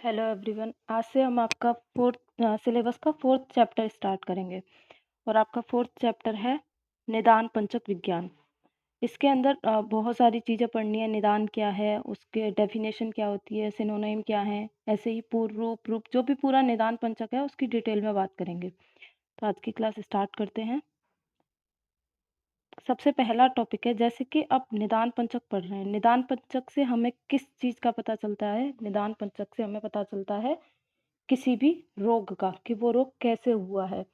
Hello everyone. आज से हम आपका सिलेबस का फोर्थ चैप्टर स्टार्ट करेंगे और आपका फोर्थ चैप्टर है निदान पंचक विज्ञान। इसके अंदर बहुत सारी चीज़ें पढ़नी है। निदान क्या है, उसके डेफिनेशन क्या होती है, सिनोनिम क्या है, ऐसे ही पूर्व रूप रूप जो भी पूरा निदान पंचक है उसकी डिटेल में बात करेंगे। तो आज की क्लास स्टार्ट करते हैं। सबसे पहला टॉपिक है, जैसे कि अब निदान पंचक पढ़ रहे हैं। निदान पंचक से हमें किस चीज़ का पता चलता है? निदान पंचक से हमें पता चलता है किसी भी रोग का, कि वो रोग कैसे हुआ है,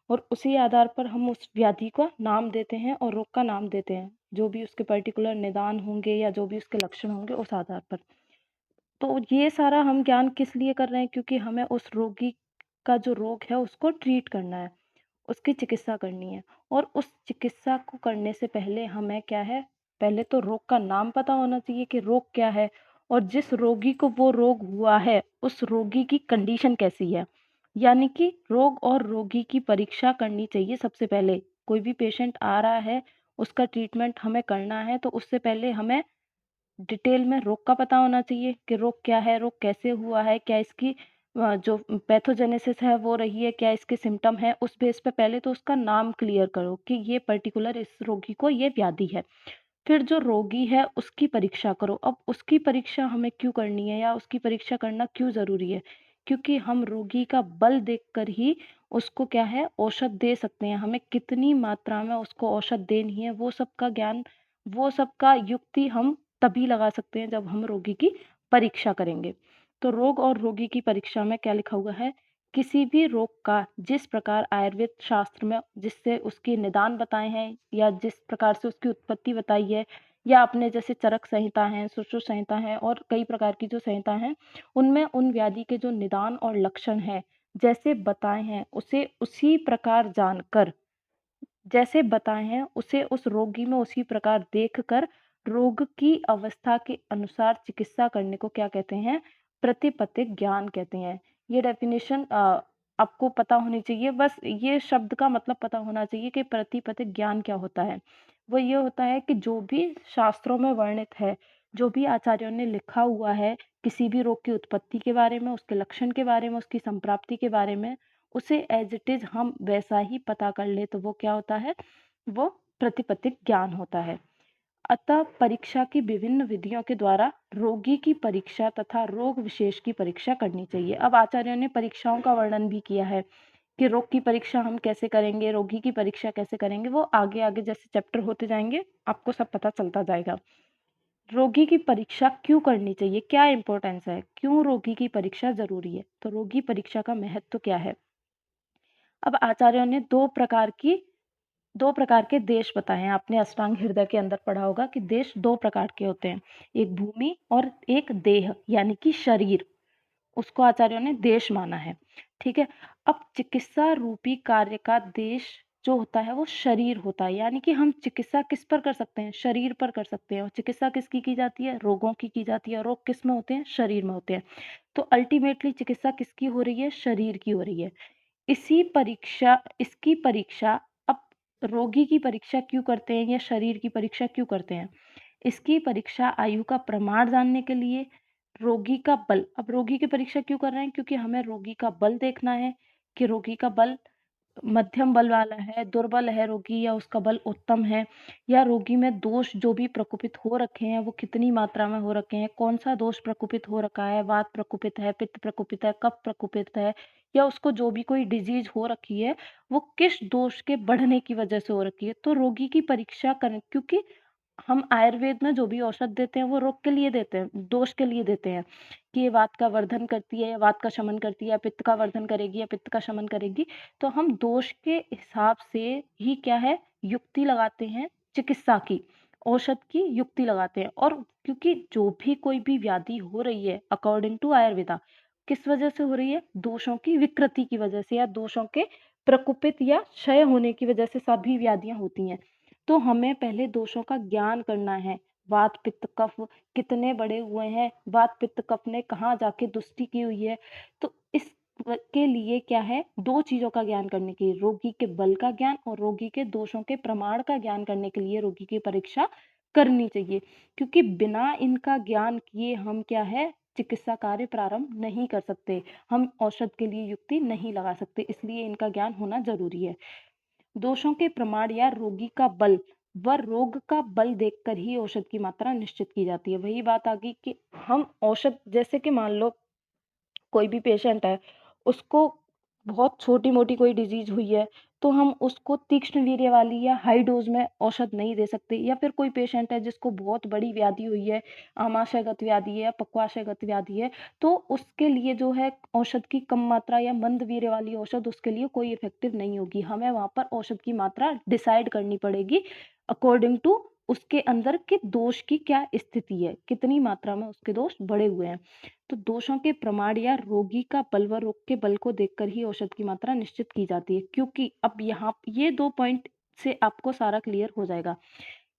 और उसी आधार पर हम उस व्याधि का नाम देते हैं और रोग का नाम देते हैं, जो भी उसके पर्टिकुलर निदान होंगे या जो भी उसके लक्षण होंगे उस आधार पर। तो ये सारा हम ज्ञान किस लिए कर रहे हैं? क्योंकि हमें उस रोगी का जो रोग है उसको ट्रीट करना है, उसकी चिकित्सा करनी है। और उस चिकित्सा को करने से पहले हमें क्या है, पहले तो रोग का नाम पता होना चाहिए कि रोग क्या है, और जिस रोगी को वो रोग हुआ है उस रोगी की कंडीशन कैसी है। यानी कि रोग और रोगी की परीक्षा करनी चाहिए सबसे पहले। कोई भी पेशेंट आ रहा है, उसका ट्रीटमेंट हमें करना है, तो उससे पहले हमें डिटेल में रोग का पता होना चाहिए कि रोग क्या है, रोग कैसे हुआ है, क्या इसकी जो पैथोजेनेसिस है वो रही है, क्या इसके सिम्टम है। उस बेस पे पहले तो उसका नाम क्लियर करो कि ये पर्टिकुलर इस रोगी को ये व्याधि है। फिर जो रोगी है उसकी परीक्षा करो। अब उसकी परीक्षा हमें क्यों करनी है या उसकी परीक्षा करना क्यों ज़रूरी है? क्योंकि हम रोगी का बल देखकर ही उसको क्या है, औषध दे सकते हैं। हमें कितनी मात्रा में उसको औषध देनी है वो सब का ज्ञान, वो सब का युक्ति हम तभी लगा सकते हैं जब हम रोगी की परीक्षा करेंगे। तो रोग और रोगी की परीक्षा में क्या लिखा हुआ है? किसी भी रोग का जिस प्रकार आयुर्वेद शास्त्र में जिससे उसके निदान बताए हैं या जिस प्रकार से उसकी उत्पत्ति बताई है, या अपने जैसे चरक संहिता है, सुश्रुत संहिता है और कई प्रकार की जो संहिता हैं, उनमें उन व्याधि के जो निदान और लक्षण हैं जैसे बताए हैं उसे उसी प्रकार जानकर, जैसे बताए हैं उसे उस रोगी में उसी प्रकार देखकर रोग की अवस्था के अनुसार चिकित्सा करने को क्या कहते हैं? प्रतिपत्तिक ज्ञान कहते हैं। ये डेफिनेशन आपको पता होनी चाहिए। बस ये शब्द का मतलब पता होना चाहिए कि प्रतिपत्तिक ज्ञान क्या होता है। वो ये होता है कि जो भी शास्त्रों में वर्णित है, जो भी आचार्यों ने लिखा हुआ है किसी भी रोग की उत्पत्ति के बारे में, उसके लक्षण के बारे में, उसकी संप्राप्ति के बारे में, उसे एज इट इज हम वैसा ही पता कर ले तो वो क्या होता है? वो प्रतिपत्तिक ज्ञान होता है। अतः परीक्षा की विभिन्न विधियों के द्वारा रोगी की परीक्षा तथा रोग विशेष की परीक्षा करनी चाहिए। अब आचार्यों ने परीक्षाओं का वर्णन भी किया है कि रोग की परीक्षा हम कैसे करेंगे, रोगी की परीक्षा कैसे करेंगे। वो आगे आगे जैसे चैप्टर होते जाएंगे आपको सब पता चलता जाएगा। रोगी की परीक्षा क्यों करनी चाहिए, क्या इंपॉर्टेंस है, क्यों रोगी की परीक्षा जरूरी है, तो रोगी परीक्षा का महत्व क्या है। अब आचार्यों ने दो प्रकार के देश बताए हैं। आपने अष्टांग हृदय के अंदर पढ़ा होगा कि देश दो प्रकार के होते हैं, एक भूमि और एक देह यानी कि शरीर। उसको आचार्यों ने देश माना है। ठीक है। अब चिकित्सा रूपी कार्य का देश जो होता है वो शरीर होता है। यानी कि हम चिकित्सा किस पर कर सकते हैं? शरीर पर कर सकते हैं। और चिकित्सा किसकी की जाती है? रोगों की जाती है। रोग किस में होते हैं? शरीर में होते हैं। तो अल्टीमेटली चिकित्सा किसकी हो रही है? शरीर की हो रही है। इसकी परीक्षा अब रोगी की परीक्षा क्यों करते हैं या शरीर की परीक्षा क्यों करते हैं? इसकी परीक्षा आयु का प्रमाण जानने के लिए, रोगी का बल। अब रोगी की परीक्षा क्यों कर रहे हैं? क्योंकि हमें रोगी का बल देखना है कि रोगी का बल मध्यम बल वाला है, दुर्बल है रोगी, या उसका बल उत्तम है, या रोगी में दोष जो भी प्रकोपित हो रखे हैं वो कितनी मात्रा में हो रखे हैं, कौन सा दोष प्रकोपित हो रखा है, वात प्रकोपित है, पित्त प्रकोपित है, कफ प्रकोपित है, या उसको जो भी कोई डिजीज हो रखी है वो किस दोष के बढ़ने की वजह से हो रखी है। तो रोगी की परीक्षा करें, क्योंकि हम आयुर्वेद में जो भी औषध देते हैं वो रोग के लिए देते हैं, दोष के लिए देते हैं कि ये वात का वर्धन करती है या वात का शमन करती है, या पित्त का वर्धन करेगी या पित्त का शमन करेगी। तो हम दोष के हिसाब से ही क्या है, युक्ति लगाते हैं चिकित्सा की, औषध की युक्ति लगाते हैं। और क्योंकि जो भी कोई भी व्याधि हो रही है अकॉर्डिंग टू आयुर्वेदा, किस वजह से हो रही है? दोषों की विकृति की वजह से, या दोषों के प्रकोपित या क्षय होने की वजह से सभी व्याधियां होती हैं। तो हमें पहले दोषों का ज्ञान करना है। वात पित्त कफ कितने बड़े हुए हैं, वात पित्त कफ ने कहाँ जाके दुष्टि की हुई है। तो इस के लिए क्या है, दो चीजों का ज्ञान करने के लिए, रोगी के बल का ज्ञान और रोगी के दोषों के प्रमाण का ज्ञान करने के लिए रोगी की परीक्षा करनी चाहिए। क्योंकि बिना इनका ज्ञान किए हम क्या है, चिकित्सा कार्य प्रारंभ नहीं कर सकते। हम औषध के लिए युक्ति नहीं लगा सकते, इसलिए इनका ज्ञान होना ज़रूरी है। दोषों के प्रमाण या रोगी का बल व रोग का बल देखकर ही औषध की मात्रा निश्चित की जाती है। वही बात आ गई कि हम औषध, जैसे कि मान लो कोई भी पेशेंट है, उसको बहुत छोटी-मोटी कोई डिज़ीज़ हुई है, तो हम उसको तीक्ष्ण वीर्य वाली या हाई डोज़ में औषध नहीं दे सकते। या फिर कोई पेशेंट है जिसको बहुत बड़ी व्याधि हुई है, आमाशयगत व्याधि है या पक्वाशयगत व्याधि है, तो उसके लिए जो है औषध की कम मात्रा या मंद वीर्य वाली औषध उसके लिए कोई इफ़ेक्टिव नहीं होगी। हमें वहाँ पर औषध की मात्रा डिसाइड करनी पड़ेगी अकॉर्डिंग टू उसके अंदर के दोष की क्या स्थिति है, कितनी मात्रा में उसके दोष बढ़े हुए हैं। तो दोषों के प्रमाण या रोगी का बल व रोग के बल को देखकर ही औषध की मात्रा निश्चित की जाती है। क्योंकि अब यहाँ ये 2 पॉइंट से आपको सारा क्लियर हो जाएगा।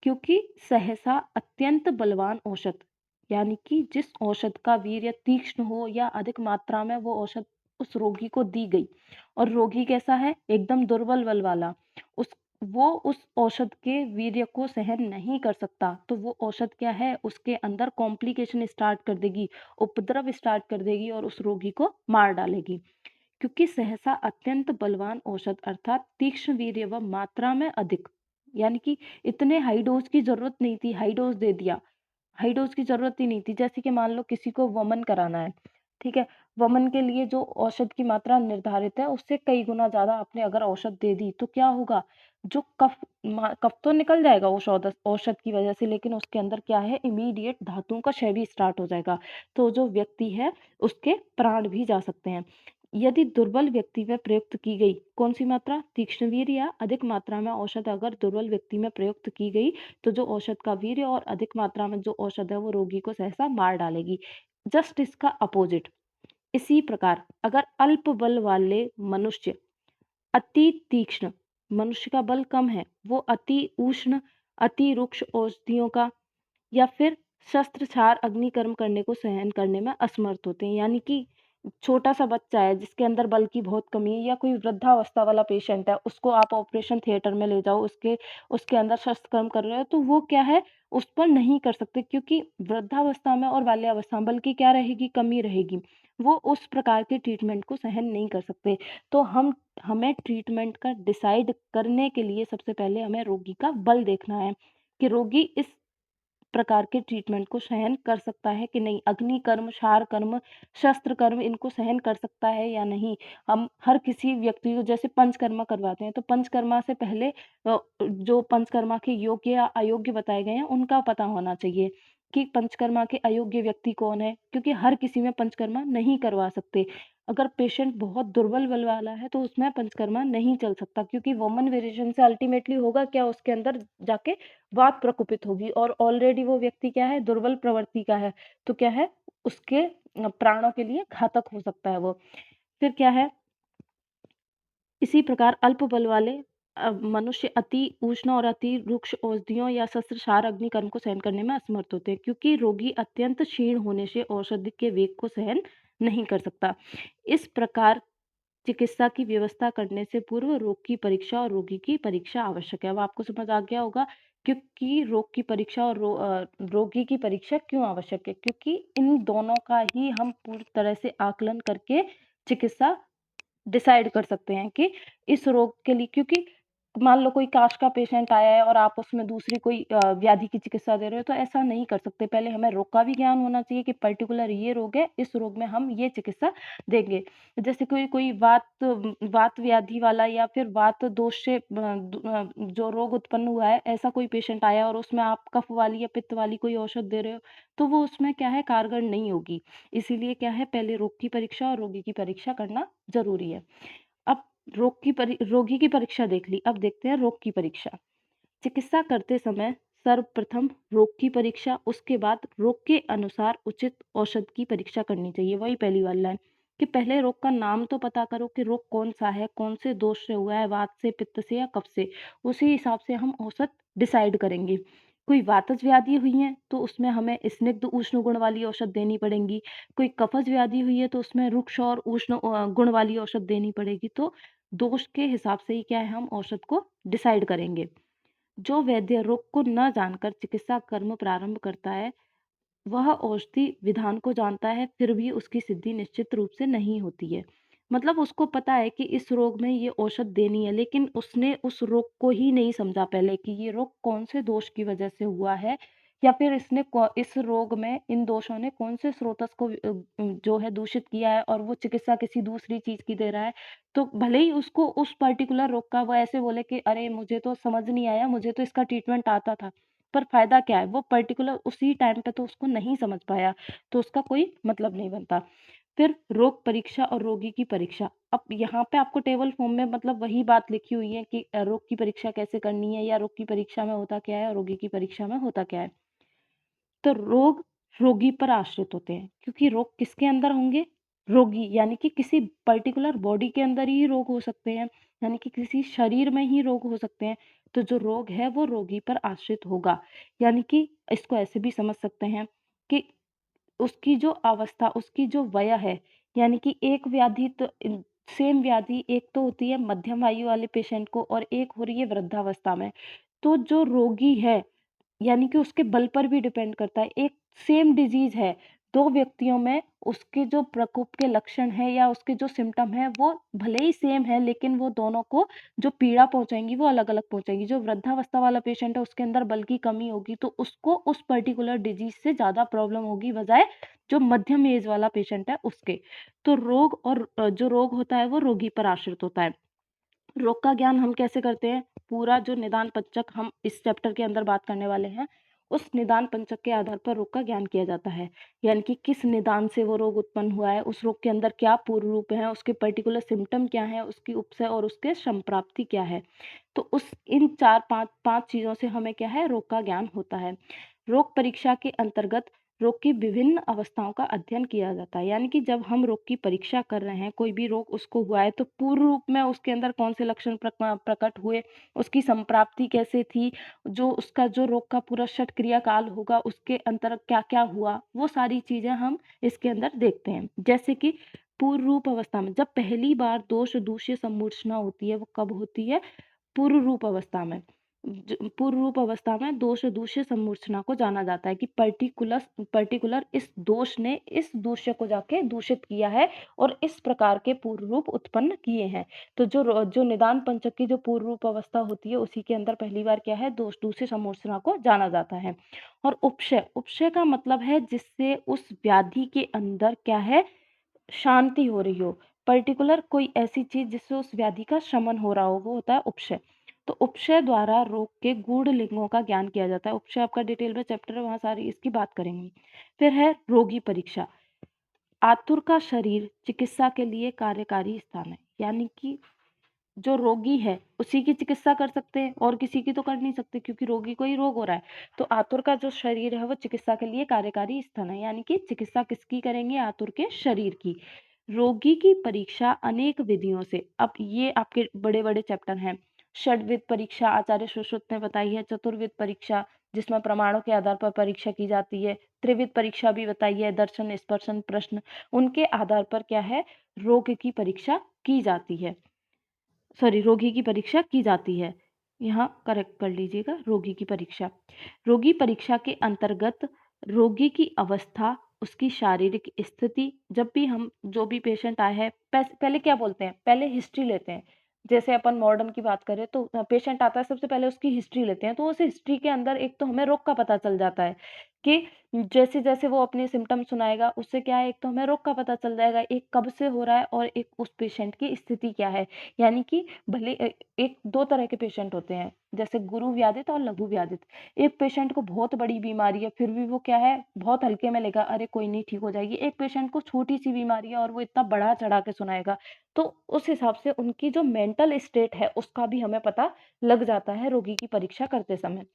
क्योंकि सहसा अत्यंत बलवान औषध, यानी कि जिस औषध का वीर्य तीक्ष्ण हो या अधिक मात्रा में वो औषध उस रोगी को दी गई, और रोगी कैसा है, एकदम दुर्बल बल वाला, उस वो उस औषध के वीर्य को सहन नहीं कर सकता, तो वो औषध क्या है, उसके अंदर कॉम्प्लिकेशन स्टार्ट कर देगी, उपद्रव स्टार्ट कर देगी और उस रोगी को मार डालेगी। क्योंकि सहसा अत्यंत बलवान औषध अर्थात तीक्ष्ण वीर्य व मात्रा में अधिक, यानी कि इतने हाई डोज की जरूरत नहीं थी, हाई डोज दे दिया, हाई डोज की जरूरत ही नहीं थी। जैसे कि मान लो किसी को वमन कराना है, ठीक है, वमन के लिए जो औषध की मात्रा निर्धारित है उससे कई गुना ज्यादा आपने अगर औषध दे दी तो क्या होगा, जो कफ तो निकल जाएगा उस औषध औषध की वजह से, लेकिन उसके अंदर क्या है, इमीडिएट धातुओं का क्षय भी स्टार्ट हो जाएगा, तो जो व्यक्ति है उसके प्राण भी जा सकते हैं। यदि दुर्बल व्यक्ति में प्रयुक्त की गई कौन सी मात्रा, तीक्ष्णवीर या अधिक मात्रा में औषध अगर दुर्बल व्यक्ति में प्रयुक्त की गई, तो जो औषध का वीर्य और अधिक मात्रा में जो औषध है वो रोगी को सहसा मार डालेगी। जस्ट इसका अपोजिट, इसी प्रकार अगर अल्प बल वाले मनुष्य अति तीक्ष्ण, मनुष्य का बल कम है, वो अति उष्ण, अति रुक्ष औषधियों का या फिर शस्त्रक्षार अग्निकर्म करने को सहन करने में असमर्थ होते हैं। यानी कि छोटा सा बच्चा है जिसके अंदर बल की बहुत कमी है, या कोई वृद्धावस्था वाला पेशेंट है, उसको आप ऑपरेशन थिएटर में ले जाओ, उसके उसके अंदर शस्त्र कर्म कर रहे हो, तो वो क्या है, उस पर नहीं कर सकते, क्योंकि वृद्धावस्था में और बाल्यावस्था में बल की क्या रहेगी, कमी रहेगी, वो उस प्रकार के ट्रीटमेंट को सहन नहीं कर सकते। तो हमें ट्रीटमेंट का डिसाइड करने के लिए सबसे पहले हमें रोगी का बल देखना है कि रोगी इस प्रकार के ट्रीटमेंट को सहन कर सकता है कि नहीं, अग्नि कर्म, क्षार कर्म, शस्त्र कर्म इनको सहन कर सकता है या नहीं। हम हर किसी व्यक्ति को जैसे पंचकर्मा करवाते हैं, तो पंचकर्मा से पहले जो पंचकर्मा के योग्य या अयोग्य बताए गए हैं उनका पता होना चाहिए कि पंचकर्मा के अयोग्य व्यक्ति कौन है, क्योंकि हर किसी में पंचकर्मा नहीं करवा सकते। अगर पेशेंट बहुत दुर्बल बल वाला है तो उसमें पंचकर्मा नहीं चल सकता, क्योंकि वोमन वेरिएशन से अल्टीमेटली होगा क्या, उसके अंदर जाके वात प्रकोपित होगी, और ऑलरेडी वो व्यक्ति क्या है, दुर्बल प्रवृत्ति का है, तो क्या है, उसके प्राणों के लिए घातक हो सकता है वो। फिर क्या है, इसी प्रकार अल्प बल वाले मनुष्य अति उष्ण और अति रुक्ष औषधियों या शस्त्रक्षार अग्निकर्म को सहन करने में असमर्थ होते हैं, क्योंकि रोगी अत्यंत क्षीण होने से औषधि के वेग को सहन नहीं कर सकता। इस प्रकार चिकित्सा की व्यवस्था करने से पूर्व रोग की परीक्षा और रोगी की परीक्षा आवश्यक है। अब आपको समझ आ गया होगा क्योंकि रोग की परीक्षा और रोगी की परीक्षा क्यों आवश्यक है, क्योंकि इन दोनों का ही हम पूरी तरह से आकलन करके चिकित्सा डिसाइड कर सकते हैं कि इस रोग के लिए, क्योंकि मान लो कोई काश का पेशेंट आया है और आप उसमें दूसरी कोई व्याधि की चिकित्सा दे रहे हो, तो ऐसा नहीं कर सकते। पहले हमें रोग का भी ज्ञान होना चाहिए कि पर्टिकुलर ये रोग है, इस रोग में हम ये चिकित्सा देंगे। जैसे कोई कोई वात व्याधि वाला या फिर वात दोष से जो रोग उत्पन्न हुआ है, ऐसा कोई पेशेंट आया और उसमें आप कफ वाली या पित्त वाली कोई औषध दे रहे हो, तो वो उसमें क्या है, कारगर नहीं होगी। इसीलिए क्या है, पहले रोग की परीक्षा और रोगी की परीक्षा करना ज़रूरी है। अब रोगी की परीक्षा देख ली, अब देखते हैं रोग की परीक्षा। चिकित्सा करते समय सर्वप्रथम रोग की परीक्षा, उसके बाद रोग के अनुसार उचित औषध की परीक्षा करनी चाहिए। वही पहली वाली लाइन कि पहले रोग का नाम तो पता करो कि रोग कौन-सा है, कौन से दोष से हुआ है, वात से, पित्त से या कफ से। उसी हिसाब से हम औषध डिसाइड करेंगे। कोई वातज व्याधि हुई है, तो उसमें हमें स्निग्ध उष्ण गुण वाली औषध देनी पड़ेगी। कोई कफज व्याधि हुई है, तो उसमें रुक्ष और उष्ण गुण वाली औषध देनी पड़ेगी। तो दोष के हिसाब से ही क्या है, हम औषध को डिसाइड करेंगे। जो वैद्य रोग को न जानकर चिकित्सा कर्म प्रारंभ करता है, वह औषधि विधान को जानता है, फिर भी उसकी सिद्धि निश्चित रूप से नहीं होती है। मतलब उसको पता है कि इस रोग में ये औषध देनी है, लेकिन उसने उस रोग को ही नहीं समझा पहले कि ये रोग कौन से दोष की वजह से हुआ है, या फिर इस रोग में इन दोषों ने कौन से स्रोतस को जो है दूषित किया है, और वो चिकित्सा किसी दूसरी चीज़ की दे रहा है। तो भले ही उसको उस पर्टिकुलर रोग का वो ऐसे बोले कि अरे मुझे तो समझ नहीं आया, मुझे तो इसका ट्रीटमेंट आता था। पर फ़ायदा क्या है? वो पर्टिकुलर उसी टाइम पे तो उसको नहीं समझ पाया, तो उसका कोई मतलब नहीं बनता। फिर रोग परीक्षा और रोगी की परीक्षा। अब यहाँ पे आपको टेबल फॉर्म में मतलब वही बात लिखी हुई है कि रोग की परीक्षा कैसे करनी है, या रोग की परीक्षा में होता क्या है और रोगी की परीक्षा में होता क्या है। तो रोग रोगी पर आश्रित होते हैं, क्योंकि रोग किसके अंदर होंगे? रोगी, यानी कि किसी पर्टिकुलर बॉडी के अंदर ही रोग हो सकते हैं, यानी कि किसी शरीर में ही रोग हो सकते हैं। तो जो रोग है वो रोगी पर आश्रित होगा, यानी कि इसको ऐसे भी समझ सकते हैं कि उसकी जो अवस्था, उसकी जो वय है, यानी कि एक व्याधि तो सेम व्याधि एक तो होती है मध्यम आयु वाले पेशेंट को, और एक हो रही है वृद्धावस्था में। तो जो रोगी है, यानी कि उसके बल पर भी डिपेंड करता है। एक सेम डिज़ीज़ है, 2 व्यक्तियों में उसके जो प्रकोप के लक्षण हैं या उसके जो सिम्पटम हैं, वो भले ही सेम है, लेकिन वो दोनों को जो पीड़ा पहुँचाएँगी वो अलग-अलग पहुँचाएँगी। जो वृद्धावस्था वाला पेशेंट है उसके अंदर बल की कमी होगी, तो उसको उस पर्टिकुलर डिज़ीज़ से ज़्यादा प्रॉब्लम होगी बजाए जो मध्यम एज वाला पेशेंट है उसके। तो रोग और जो रोग होता है वो रोगी पर आश्रित होता है। रोग का ज्ञान हम कैसे करते हैं? पूरा जो निदान पंचक हम इस चैप्टर के अंदर बात करने वाले हैं, उस निदान पंचक के आधार पर रोग का ज्ञान किया जाता है। यानी कि किस निदान से वो रोग उत्पन्न हुआ है, उस रोग के अंदर क्या पूर्व रूप है, उसके पर्टिकुलर सिम्पटम क्या हैं, उसकी उपसय और उसके संप्राप्ति क्या है। तो उस इन 4-5 चीज़ों से हमें क्या है, रोग का ज्ञान होता है। रोग परीक्षा के अंतर्गत रोग की विभिन्न अवस्थाओं का अध्ययन किया जाता है। यानी कि जब हम रोग की परीक्षा कर रहे हैं, कोई भी रोग उसको हुआ है, तो पूर्व रूप में उसके अंदर कौन से लक्षण प्रकट हुए, उसकी संप्राप्ति कैसे थी, जो उसका जो रोग का पूरा षट काल होगा, उसके अंतर क्या-क्या हुआ, वो सारी चीज़ें हम इसके अंदर देखते हैं। जैसे कि पूर्व रूप अवस्था में जब पहली बार दोष दूष्य समूर्छना होती है, वो कब होती है? पूर्व रूप अवस्था में। पूर्व रूप अवस्था में दोष दूष्य समूर्छना को जाना जाता है कि पर्टिकुलर इस दोष ने इस दूष्य को जाके दूषित किया है और इस प्रकार के पूर्व रूप उत्पन्न किए हैं। तो जो निदान पंचक की जो पूर्व रूप अवस्था होती है, उसी के अंदर पहली बार क्या है, दोष दूष्य समूर्छना को जाना जाता है। और उपशय उपशय का मतलब है जिससे उस व्याधि के अंदर क्या है, शांति हो रही हो। पर्टिकुलर कोई ऐसी चीज़ जिससे उस व्याधि का शमन हो रहा हो, वो होता है उपशय। तो उपशय द्वारा रोग के गूढ़ लिंगों का ज्ञान किया जाता है। उपशय आपका डिटेल में चैप्टर है, वहाँ सारी इसकी बात करेंगे। फिर है रोगी परीक्षा। आतुर का शरीर चिकित्सा के लिए कार्यकारी स्थान है। यानी कि जो रोगी है, उसी की चिकित्सा कर सकते हैं, और किसी की तो कर नहीं सकते, क्योंकि रोगी को ही रोग हो रहा है। तो आतुर का जो शरीर है वो चिकित्सा के लिए कार्यकारी स्थान है, यानी कि चिकित्सा किसकी करेंगे? आतुर के शरीर की। रोगी की परीक्षा अनेक विधियों से, अब ये आपके बड़े-बड़े चैप्टर हैं। षड्विध परीक्षा आचार्य सुश्रुत ने बताई है, चतुर्विध परीक्षा जिसमें प्रमाणों के आधार पर परीक्षा की जाती है, त्रिविध परीक्षा भी बताई है, दर्शन, स्पर्शन, प्रश्न, उनके आधार पर क्या है, रोग की परीक्षा की जाती है। सॉरी, रोगी की परीक्षा की जाती है। यहाँ करेक्ट कर लीजिएगा, रोगी की परीक्षा। रोगी परीक्षा के अंतर्गत रोगी की अवस्था, उसकी शारीरिक स्थिति, जब भी हम जो भी पेशेंट आए हैं, पहले क्या बोलते हैं? पहले हिस्ट्री लेते हैं। जैसे अपन मॉडर्न की बात करें तो पेशेंट आता है, सबसे पहले उसकी हिस्ट्री लेते हैं। तो उस हिस्ट्री के अंदर एक तो हमें रोग का पता चल जाता है कि जैसे-जैसे वो अपने सिम्पटम सुनाएगा, उससे क्या है, एक तो हमें रोग का पता चल जाएगा, एक कब से हो रहा है और एक उस पेशेंट की स्थिति क्या है। यानी कि भले एक 2 तरह के पेशेंट होते हैं, जैसे गुरु व्याधित और लघु व्याधित। एक पेशेंट को बहुत बड़ी बीमारी है, फिर भी वो क्या है, बहुत हल्के में लेगा, अरे कोई नहीं, ठीक हो जाएगी। एक पेशेंट को छोटी-सी बीमारी है और वो इतना बढ़ा-चढ़ा के सुनाएगा। तो उस हिसाब से उनकी जो मेंटल स्टेट है, उसका भी हमें पता लग जाता है रोगी की परीक्षा करते समय।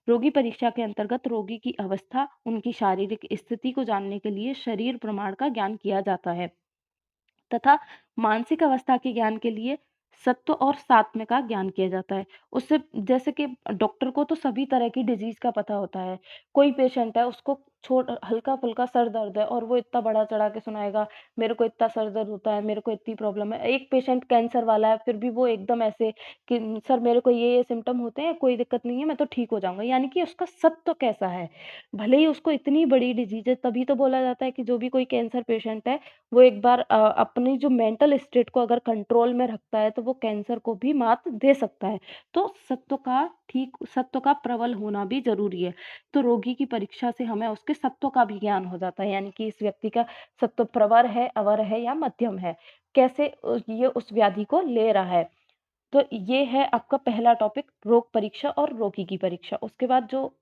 रोगी परीक्षा के अंतर्गत रोगी की अवस्था, उनकी शारीरिक स्थिति को जानने के लिए शरीर प्रमाण का ज्ञान किया जाता है। तथा मानसिक अवस्था के ज्ञान के लिए सत्व और सात्म्य का ज्ञान किया जाता है। उससे जैसे कि डॉक्टर को तो सभी तरह की डिजीज़ का पता होता है। कोई पेशेंट है, उसको हल्का-फुल्का सर दर्द है और वो इतना बढ़ा-चढ़ा के सुनाएगा, मेरे को इतना सर दर्द होता है, मेरे को इतनी प्रॉब्लम है। एक पेशेंट कैंसर वाला है, फिर भी वो एकदम ऐसे कि सर मेरे को ये सिम्पटम होते हैं, कोई दिक्कत नहीं है, मैं तो ठीक हो जाऊँगा। यानी कि उसका सत्व कैसा है? भले ही उसको इतनी बड़ी डिज़ीज़ है, तभी तो बोला जाता है कि जो भी कोई कैंसर पेशेंट है, वो एक बार अपनी जो मेंटल स्टेट को अगर कंट्रोल में रखता है, तो वो कैंसर को भी मात दे सकता है। तो सत्व का प्रबल होना भी ज़रूरी है। तो रोगी की परीक्षा से हमें उसके सत्व का भी ज्ञान हो जाता है, यानी कि इस व्यक्ति का सत्व प्रवर है, अवर है या मध्यम है। कैसे ये उस व्याधि को ले रहा है। तो ये है आपका पहला टॉपिक रोग परीक्षा और रोगी की परीक्षा। उसके बाद जो